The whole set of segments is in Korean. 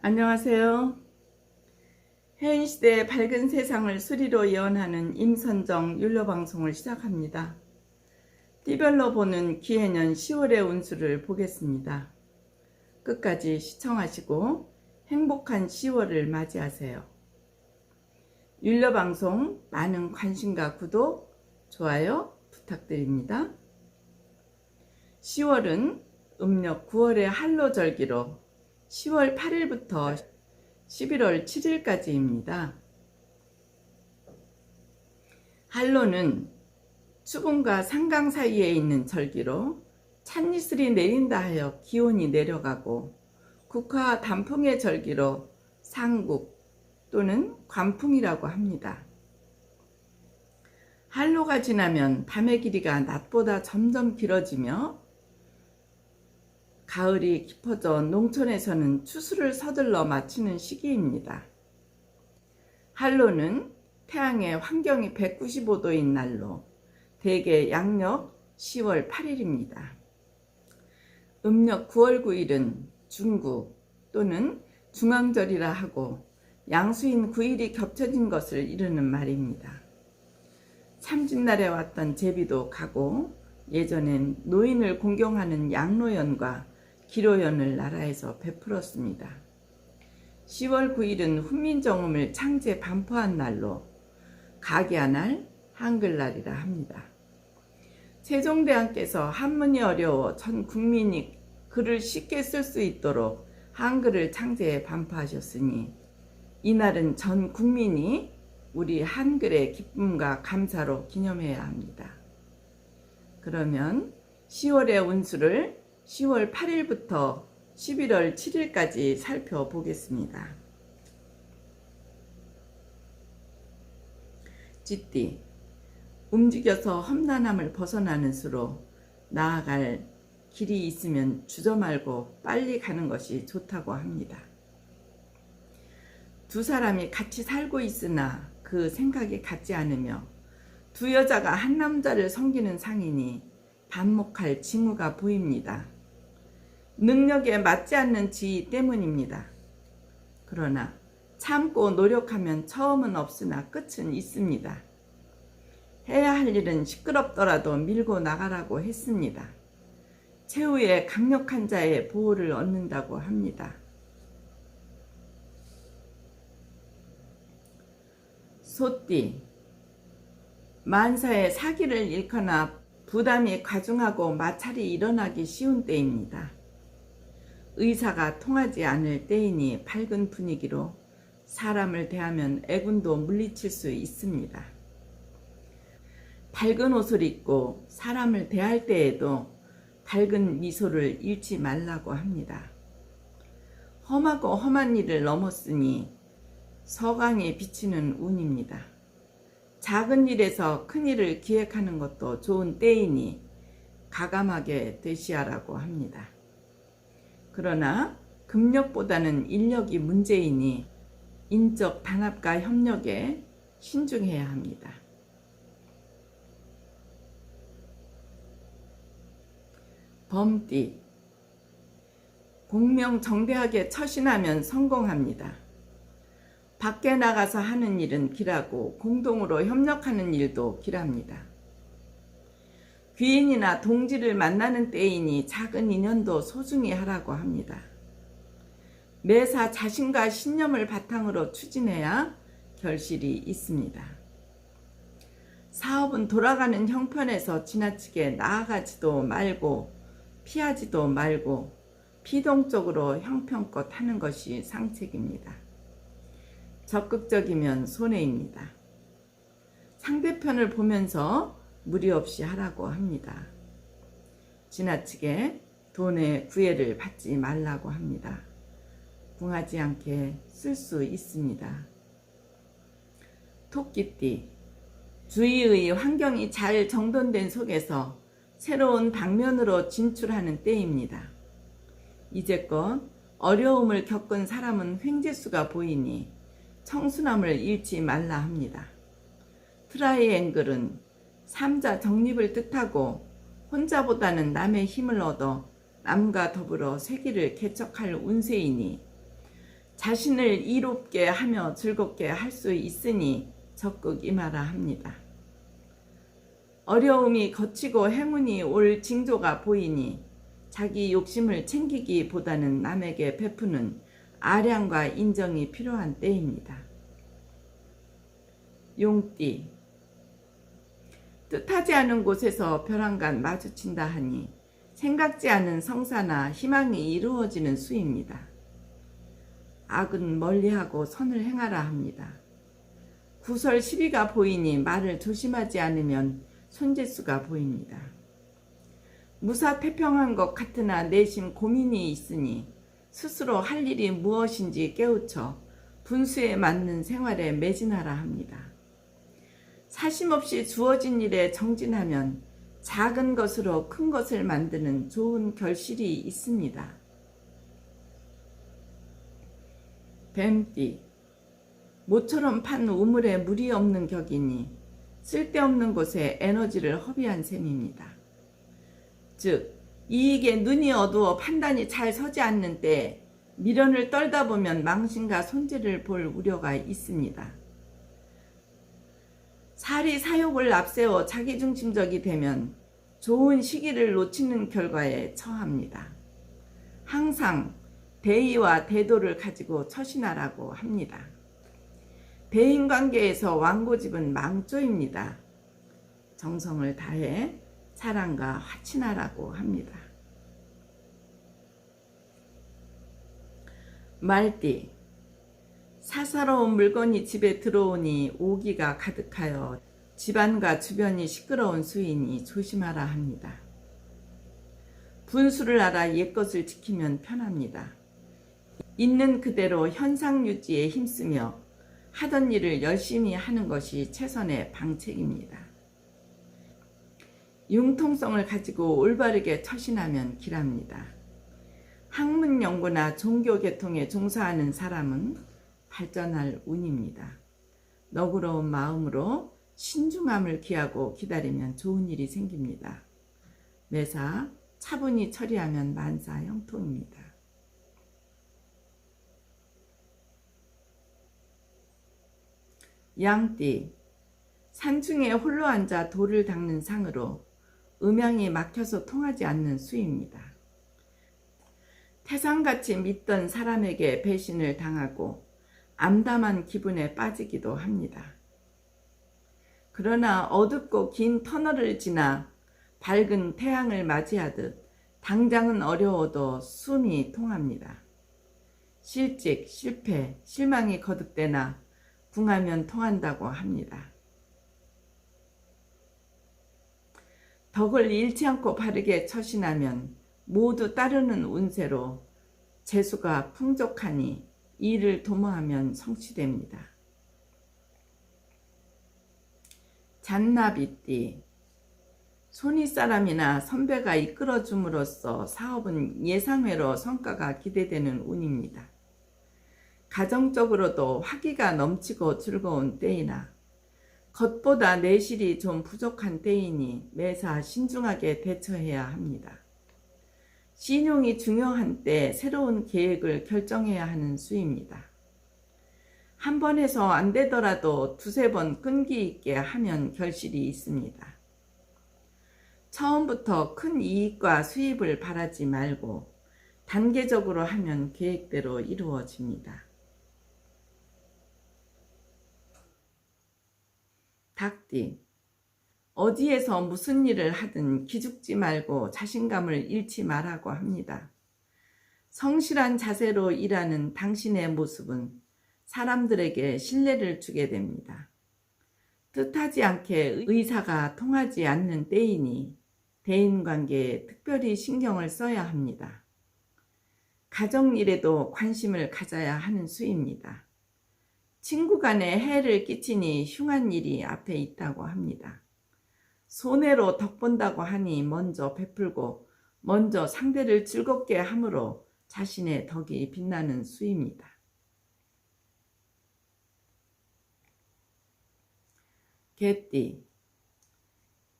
안녕하세요. 혜인시대의 밝은 세상을 수리로 예언하는 임선정 율로방송을 시작합니다. 띠별로 보는 기해년 10월의 운수를 보겠습니다. 끝까지 시청하시고 행복한 10월을 맞이하세요. 율로방송 많은 관심과 구독, 좋아요 부탁드립니다. 10월은 음력 9월의 한로절기로 10월 8일부터 11월 7일까지입니다. 한로는 추궁과 상강 사이에 있는 절기로 찻이슬이 내린다 하여 기온이 내려가고, 국화와 단풍의 절기로 상국 또는 관풍이라고 합니다. 한로가 지나면 밤의 길이가 낮보다 점점 길어지며 가을이 깊어져 농촌에서는 추수를 서둘러 마치는 시기입니다. 한로는 태양의 환경이 195도인 날로 대개 양력 10월 8일입니다. 음력 9월 9일은 중구 또는 중앙절이라 하고 양수인 9일이 겹쳐진 것을 이르는 말입니다. 참진날에 왔던 제비도 가고, 예전엔 노인을 공경하는 양로연과 기로연을 나라에서 베풀었습니다. 10월 9일은 훈민정음을 창제 반포한 날로 가계하날, 한글날이라 합니다. 세종대왕께서 한문이 어려워 전 국민이 글을 쉽게 쓸 수 있도록 한글을 창제해 반포하셨으니, 이날은 전 국민이 우리 한글의 기쁨과 감사로 기념해야 합니다. 그러면 10월의 운수를 10월 8일부터 11월 7일까지 살펴보겠습니다. 쥐띠, 움직여서 험난함을 벗어나는 수로 나아갈 길이 있으면 주저 말고 빨리 가는 것이 좋다고 합니다. 두 사람이 같이 살고 있으나 그 생각이 같지 않으며 두 여자가 한 남자를 섬기는 상이니 반목할 징후가 보입니다. 능력에 맞지 않는 지위 때문입니다. 그러나 참고 노력하면 처음은 없으나 끝은 있습니다. 해야 할 일은 시끄럽더라도 밀고 나가라고 했습니다. 최후의 강력한 자의 보호를 얻는다고 합니다. 소띠, 만사에 사기를 잃거나 부담이 과중하고 마찰이 일어나기 쉬운 때입니다. 의사가 통하지 않을 때이니 밝은 분위기로 사람을 대하면 애군도 물리칠 수 있습니다. 밝은 옷을 입고 사람을 대할 때에도 밝은 미소를 잃지 말라고 합니다. 험하고 험한 일을 넘었으니 서강에 비치는 운입니다. 작은 일에서 큰 일을 기획하는 것도 좋은 때이니 가감하게 되시하라고 합니다. 그러나 금력보다는 인력이 문제이니 인적 단합과 협력에 신중해야 합니다. 범띠, 공명정대하게 처신하면 성공합니다. 밖에 나가서 하는 일은 길하고 공동으로 협력하는 일도 길합니다. 귀인이나 동지를 만나는 때이니 작은 인연도 소중히 하라고 합니다. 매사 자신과 신념을 바탕으로 추진해야 결실이 있습니다. 사업은 돌아가는 형편에서 지나치게 나아가지도 말고 피하지도 말고 피동적으로 형편껏 하는 것이 상책입니다. 적극적이면 손해입니다. 상대편을 보면서 무리 없이 하라고 합니다. 지나치게 돈의 구애를 받지 말라고 합니다. 궁하지 않게 쓸 수 있습니다. 토끼띠, 주위의 환경이 잘 정돈된 속에서 새로운 방면으로 진출하는 때입니다. 이제껏 어려움을 겪은 사람은 횡재수가 보이니 청순함을 잃지 말라 합니다. 트라이앵글은 삼자 정립을 뜻하고 혼자보다는 남의 힘을 얻어 남과 더불어 세계를 개척할 운세이니 자신을 이롭게 하며 즐겁게 할 수 있으니 적극 임하라 합니다. 어려움이 거치고 행운이 올 징조가 보이니 자기 욕심을 챙기기보다는 남에게 베푸는 아량과 인정이 필요한 때입니다. 용띠. 뜻하지 않은 곳에서 벼랑간 마주친다 하니 생각지 않은 성사나 희망이 이루어지는 수입니다. 악은 멀리하고 선을 행하라 합니다. 구설 시비가 보이니 말을 조심하지 않으면 손재수가 보입니다. 무사태평한 것 같으나 내심 고민이 있으니 스스로 할 일이 무엇인지 깨우쳐 분수에 맞는 생활에 매진하라 합니다. 사심없이 주어진 일에 정진하면 작은 것으로 큰 것을 만드는 좋은 결실이 있습니다. 뱀띠. 모처럼 판 우물에 물이 없는 격이니 쓸데없는 곳에 에너지를 허비한 셈입니다. 즉 이익에 눈이 어두워 판단이 잘 서지 않는 때 미련을 떨다 보면 망신과 손재를 볼 우려가 있습니다. 사리 사욕을 앞세워 자기중심적이 되면 좋은 시기를 놓치는 결과에 처합니다. 항상 대의와 대도를 가지고 처신하라고 합니다. 대인관계에서 완고집은 망조입니다. 정성을 다해 사랑과 화친하라고 합니다. 말띠. 사사로운 물건이 집에 들어오니 오기가 가득하여 집안과 주변이 시끄러운 수이니 조심하라 합니다. 분수를 알아 옛것을 지키면 편합니다. 있는 그대로 현상 유지에 힘쓰며 하던 일을 열심히 하는 것이 최선의 방책입니다. 융통성을 가지고 올바르게 처신하면 길합니다. 학문 연구나 종교 계통에 종사하는 사람은 발전할 운입니다. 너그러운 마음으로 신중함을 기하고 기다리면 좋은 일이 생깁니다. 매사 차분히 처리하면 만사 형통입니다. 양띠. 산중에 홀로 앉아 돌을 닦는 상으로 음양이 막혀서 통하지 않는 수입니다. 태산같이 믿던 사람에게 배신을 당하고 암담한 기분에 빠지기도 합니다. 그러나 어둡고 긴 터널을 지나 밝은 태양을 맞이하듯 당장은 어려워도 숨이 통합니다. 실직, 실패, 실망이 거듭되나 궁하면 통한다고 합니다. 덕을 잃지 않고 바르게 처신하면 모두 따르는 운세로 재수가 풍족하니 이를 도모하면 성취됩니다. 잔나비띠. 손윗사람이나 선배가 이끌어줌으로써 사업은 예상외로 성과가 기대되는 운입니다. 가정적으로도 화기가 넘치고 즐거운 때이나 겉보다 내실이 좀 부족한 때이니 매사 신중하게 대처해야 합니다. 신용이 중요한 때 새로운 계획을 결정해야 하는 수입니다. 한 번 해서 안 되더라도 두세 번 끈기 있게 하면 결실이 있습니다. 처음부터 큰 이익과 수입을 바라지 말고 단계적으로 하면 계획대로 이루어집니다. 닭띠. 어디에서 무슨 일을 하든 기죽지 말고 자신감을 잃지 말라고 합니다. 성실한 자세로 일하는 당신의 모습은 사람들에게 신뢰를 주게 됩니다. 뜻하지 않게 의사가 통하지 않는 때이니 대인관계에 특별히 신경을 써야 합니다. 가정일에도 관심을 가져야 하는 수입니다. 친구 간에 해를 끼치니 흉한 일이 앞에 있다고 합니다. 손해로 덕본다고 하니 먼저 베풀고 먼저 상대를 즐겁게 함으로 자신의 덕이 빛나는 수입니다. 개띠.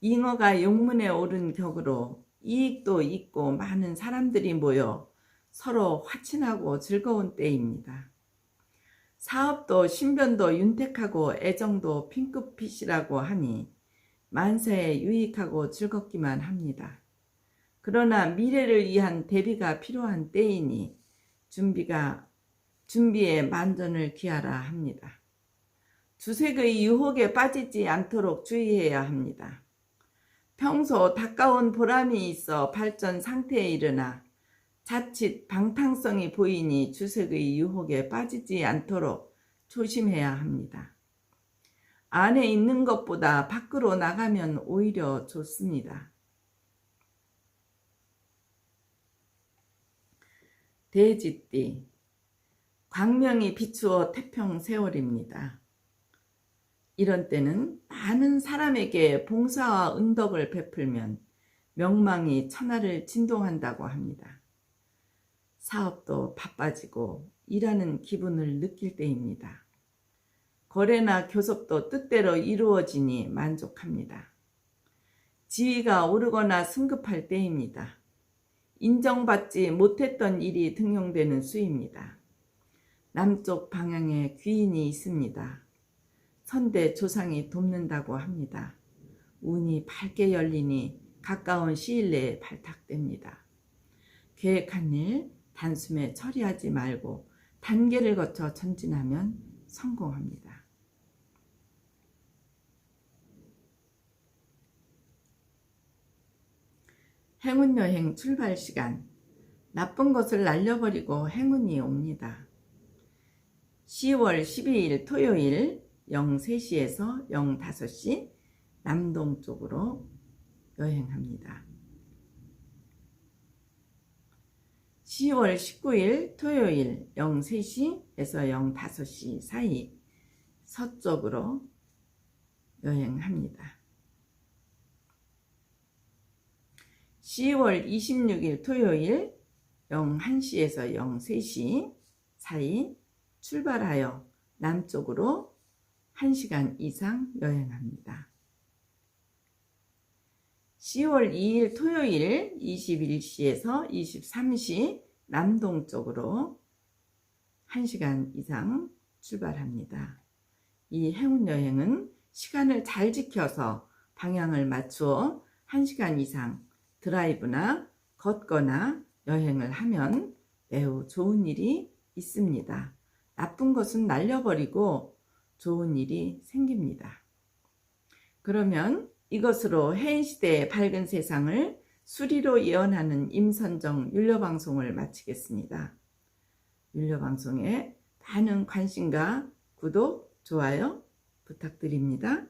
잉어가 용문에 오른 격으로 이익도 있고 많은 사람들이 모여 서로 화친하고 즐거운 때입니다. 사업도 신변도 윤택하고 애정도 핑크빛이라고 하니 만사에 유익하고 즐겁기만 합니다. 그러나 미래를 위한 대비가 필요한 때이니 준비에 만전을 기하라 합니다. 주색의 유혹에 빠지지 않도록 주의해야 합니다. 평소 가까운 보람이 있어 발전 상태에 이르나 자칫 방탕성이 보이니 주색의 유혹에 빠지지 않도록 조심해야 합니다. 안에 있는 것보다 밖으로 나가면 오히려 좋습니다. 돼지띠, 광명이 비추어 태평 세월입니다. 이런 때는 많은 사람에게 봉사와 은덕을 베풀면 명망이 천하를 진동한다고 합니다. 사업도 바빠지고 일하는 기분을 느낄 때입니다. 거래나 교섭도 뜻대로 이루어지니 만족합니다. 지위가 오르거나 승급할 때입니다. 인정받지 못했던 일이 등용되는 수입니다. 남쪽 방향에 귀인이 있습니다. 선대 조상이 돕는다고 합니다. 운이 밝게 열리니 가까운 시일 내에 발탁됩니다. 계획한 일 단숨에 처리하지 말고 단계를 거쳐 전진하면 성공합니다. 행운여행 출발 시간. 나쁜 것을 날려버리고 행운이 옵니다. 10월 12일 토요일 03시에서 05시 남동 쪽으로 여행합니다. 10월 19일 토요일 03시에서 05시 사이 서쪽으로 여행합니다. 10월 26일 토요일 01시에서 03시 사이 출발하여 남쪽으로 1시간 이상 여행합니다. 10월 2일 토요일 21시에서 23시 남동 쪽으로 1시간 이상 출발합니다. 이 행운여행은 시간을 잘 지켜서 방향을 맞추어 1시간 이상 드라이브나 걷거나 여행을 하면 매우 좋은 일이 있습니다. 나쁜 것은 날려버리고 좋은 일이 생깁니다. 그러면 이것으로 해인시대의 밝은 세상을 수리로 예언하는 임선정 율려방송을 마치겠습니다. 율려방송에 많은 관심과 구독, 좋아요 부탁드립니다.